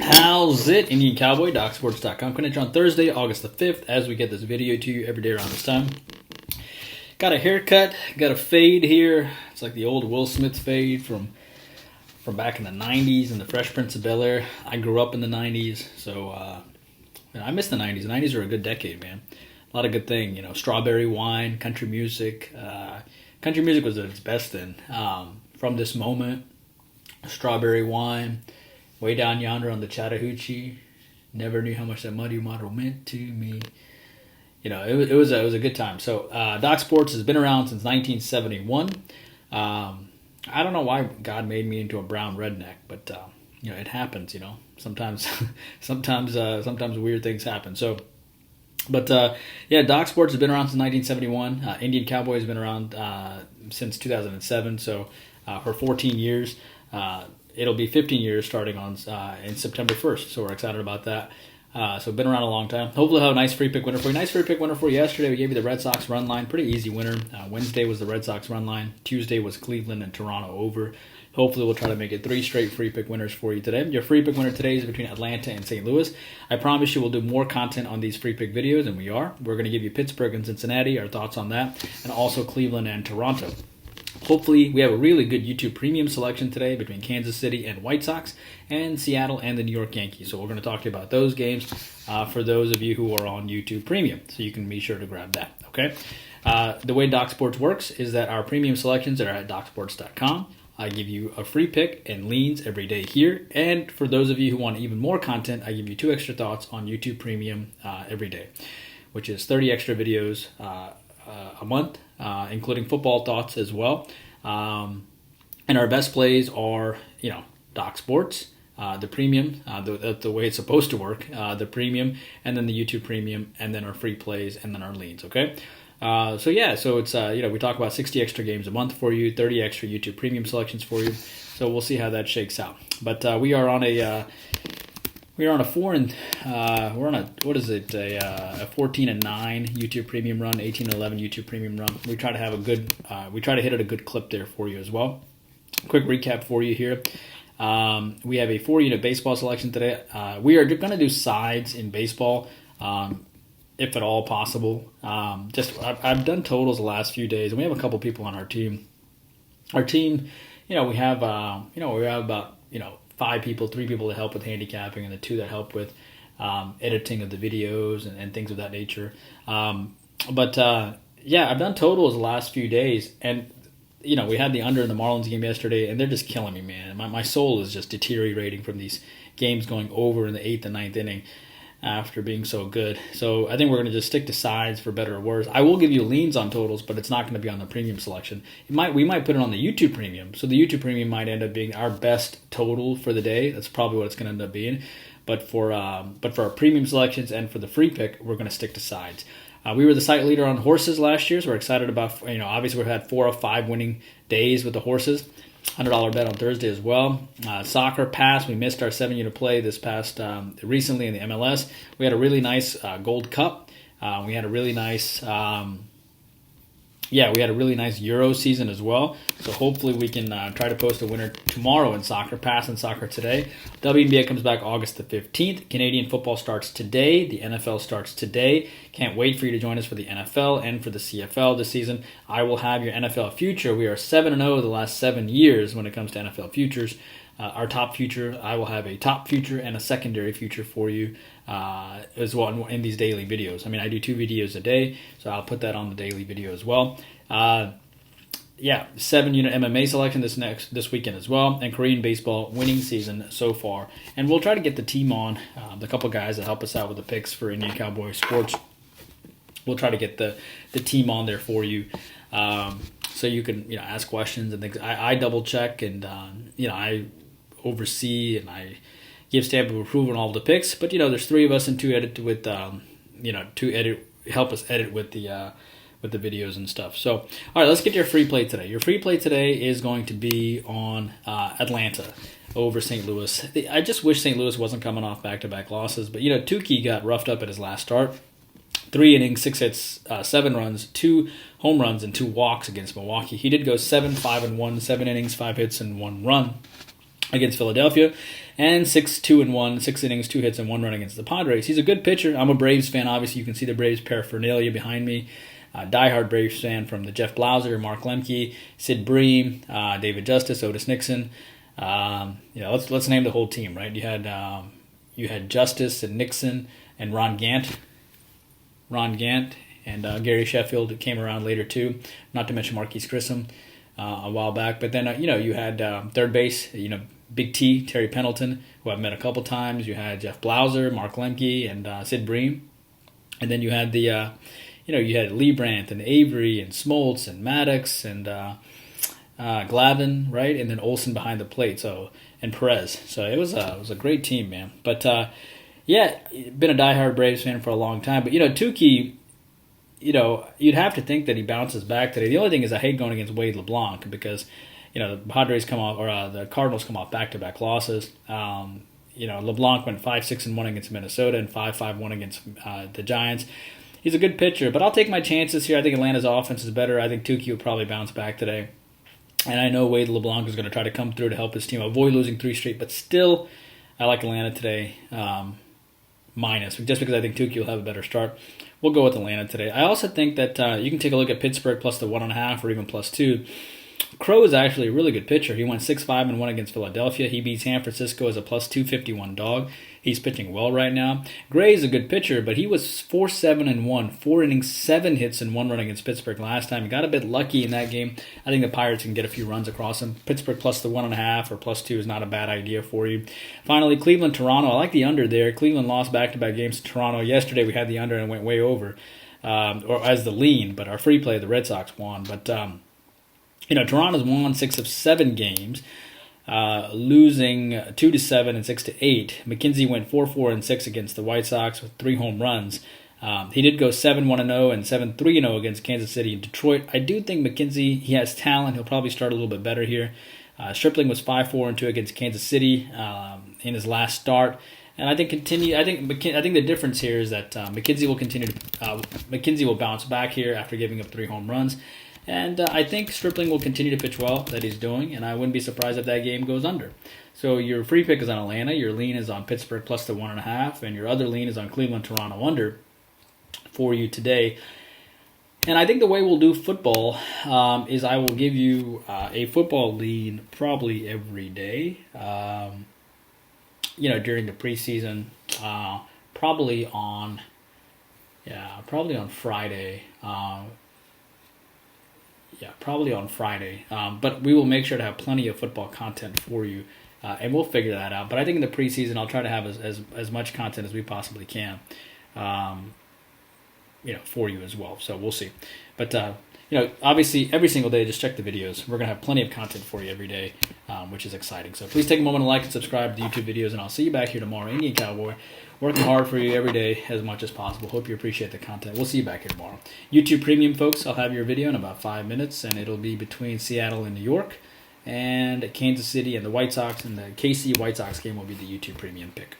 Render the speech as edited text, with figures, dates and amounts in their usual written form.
How's it, Indian Cowboy? DocSports.com. Coming at you on Thursday, August the 5th, as we get this video to you every day around this time. Got a haircut, got a fade here. It's like the old Will Smith fade from back in the 90s and the Fresh Prince of Bel-Air. I grew up in the 90s, so I miss the 90s. The 90s are a good decade, man. A lot of good things, strawberry wine, country music. Country music was at its best then. From This Moment, Strawberry Wine, Way Down Yonder on the Chattahoochee, Never Knew How Much That Muddy Model Meant to Me. It was a good time. So Doc Sports has been around since 1971. I don't know why God made me into a brown redneck, but it happens. Sometimes weird things happen. So, but Doc Sports has been around since 1971. Indian Cowboy has been around since 2007. So for 14 years. It'll be 15 years starting on in September 1st, so we're excited about that. So been around a long time. Hopefully we'll have a nice free pick winner for you. Nice free pick winner for you yesterday. We gave you the Red Sox run line. Pretty easy winner. Wednesday was the Red Sox run line. Tuesday was Cleveland and Toronto over. Hopefully we'll try to make it 3 straight free pick winners for you today. Your free pick winner today is between Atlanta and St. Louis. I promise you we'll do more content on these free pick videos, and we are. We're going to give you Pittsburgh and Cincinnati, our thoughts on that, and also Cleveland and Toronto. Hopefully, we have a really good YouTube premium selection today between Kansas City and White Sox and Seattle and the New York Yankees. So we're going to talk to you about those games for those of you who are on YouTube Premium. So you can be sure to grab that, okay? The way Doc Sports works is that our premium selections are at DocSports.com. I give you a free pick and leans every day here. And for those of you who want even more content, I give you 2 extra thoughts on YouTube Premium every day, which is 30 extra videos a month, including football thoughts as well. And our best plays are, Doc Sports, the premium, the way it's supposed to work, the premium, and then the YouTube premium, and then our free plays, and then our leans, okay? So it's, we talk about 60 extra games a month for you, 30 extra YouTube premium selections for you. So we'll see how that shakes out. But we are on a... we're on a 14-9 YouTube Premium run, 18-11 YouTube Premium run. We try to have a good, we try to hit at a good clip there for you as well. Quick recap for you here. We have a 4-unit baseball selection today. We are going to do sides in baseball, if at all possible. I've done totals the last few days, and we have a couple people on our team. Our team, we have about 5 people, 3 people that help with handicapping, and the 2 that help with editing of the videos and things of that nature. I've done totals the last few days, and we had the under in the Marlins game yesterday, and they're just killing me, man. My soul is just deteriorating from these games going over in the 8th and 9th inning after being so good. So I think we're going to just stick to sides for better or worse. I will give you leans on totals, but it's not going to be on the premium selection. We might put it on the YouTube premium. So the YouTube premium might end up being our best total for the day. That's probably what it's going to end up being. But for our premium selections and for the free pick, we're going to stick to sides. We were the site leader on horses last year, so we're excited about, obviously we've had 4 of 5 winning days with the horses. $100 bet on Thursday as well. Soccer pass. We missed our 7-unit play this past recently in the MLS. We had a really nice Gold Cup. We had a really nice Euro season as well. So hopefully we can try to post a winner tomorrow in soccer pass and soccer today. WNBA comes back August the 15th. Canadian football starts today. The NFL starts today. Can't wait for you to join us for the NFL and for the CFL this season. I will have your NFL future. We are 7-0 the last 7 years when it comes to NFL futures. Our top future, I will have a top future and a secondary future for you as well in these daily videos. I do 2 videos a day, so I'll put that on the daily video as well. 7-unit MMA selection this weekend as well, and Korean baseball winning season so far. And we'll try to get the team on, the couple guys that help us out with the picks for Indian Cowboy Sports. We'll try to get the team on there for you, so you can ask questions and things. I double check and I oversee and I give stamp of approval on all the picks. But there's 3 of us and 2 edit with help us edit with the videos and stuff. So all right, let's get to your free play today. Your free play today is going to be on Atlanta over St. Louis. I just wish St. Louis wasn't coming off back-to-back losses, but Tukey got roughed up at his last start. 3 innings, 6 hits, 7 runs, 2 home runs, and 2 walks against Milwaukee. He did go 7-5-1, 7 innings, 5 hits, and 1 run. against Philadelphia, and 6-2-1, 6 innings, 2 hits, and 1 run against the Padres. He's a good pitcher. I'm a Braves fan. Obviously, you can see the Braves paraphernalia behind me. Diehard Braves fan, from the Jeff Blauser, Mark Lemke, Sid Bream, David Justice, Otis Nixon. Let's name the whole team, right? You had Justice and Nixon and Ron Gant, and Gary Sheffield, who came around later too. Not to mention Marquise Grissom a while back. But then you had third base, Big T, Terry Pendleton, who I've met a couple times. You had Jeff Blauser, Mark Lemke, and Sid Bream. And then you had you had Leibrandt and Avery and Smoltz and Maddox and Glavin, right? And then Olsen behind the plate, and Perez. So it was a great team, man. But been a diehard Braves fan for a long time. But Tukey, you'd have to think that he bounces back today. The only thing is I hate going against Wade LeBlanc because the Padres come off, or the Cardinals come off back-to-back losses. LeBlanc went 5-6-1 against Minnesota and 5-5-1 against the Giants. He's a good pitcher, but I'll take my chances here. I think Atlanta's offense is better. I think Tukey will probably bounce back today. And I know Wade LeBlanc is going to try to come through to help his team avoid losing 3 straight, but still, I like Atlanta today, minus, just because I think Tukey will have a better start. We'll go with Atlanta today. I also think that you can take a look at Pittsburgh plus the 1.5 or even plus 2. Crow is actually a really good pitcher. He went 6-5-1 against Philadelphia. He beat San Francisco as a plus 251 dog. He's pitching well right now. Gray is a good pitcher, but he was 4-7-1, 4 innings, 7 hits, and 1 run against Pittsburgh last time. He got a bit lucky in that game. I think the Pirates can get a few runs across him. Pittsburgh plus the 1.5 or plus 2 is not a bad idea for you. Finally, Cleveland, Toronto. I like the under there. Cleveland lost back-to-back games to Toronto. Yesterday we had the under and went way over, or as the lean, but our free play, the Red Sox won. But Toronto's won 6 of 7 games, losing 2-7 and 6-8. McKenzie went 4-4-6 against the White Sox with 3 home runs. He did go 7-1-0 and 7-3-0 against Kansas City and Detroit. I do think McKenzie, he has talent. He'll probably start a little bit better here. Stripling was 5-4-2 against Kansas City in his last start. And I think the difference here is that McKenzie will bounce back here after giving up 3 home runs. And I think Stripling will continue to pitch well that he's doing, and I wouldn't be surprised if that game goes under. So your free pick is on Atlanta, your lean is on Pittsburgh plus the 1.5, and your other lean is on Cleveland, Toronto under for you today. And I think the way we'll do football is I will give you a football lean probably every day, during the preseason, probably on Friday. Probably on Friday. But we will make sure to have plenty of football content for you, and we'll figure that out. But I think in the preseason, I'll try to have as much content as we possibly can, for you as well. So we'll see. But obviously, every single day, just check the videos. We're gonna have plenty of content for you every day, which is exciting. So please take a moment to like and subscribe to the YouTube videos, and I'll see you back here tomorrow. Indian Cowboy, working hard for you every day as much as possible. Hope you appreciate the content. We'll see you back here tomorrow. YouTube Premium, folks, I'll have your video in about 5 minutes, and it'll be between Seattle and New York, and Kansas City and the White Sox, and the KC White Sox game will be the YouTube Premium pick.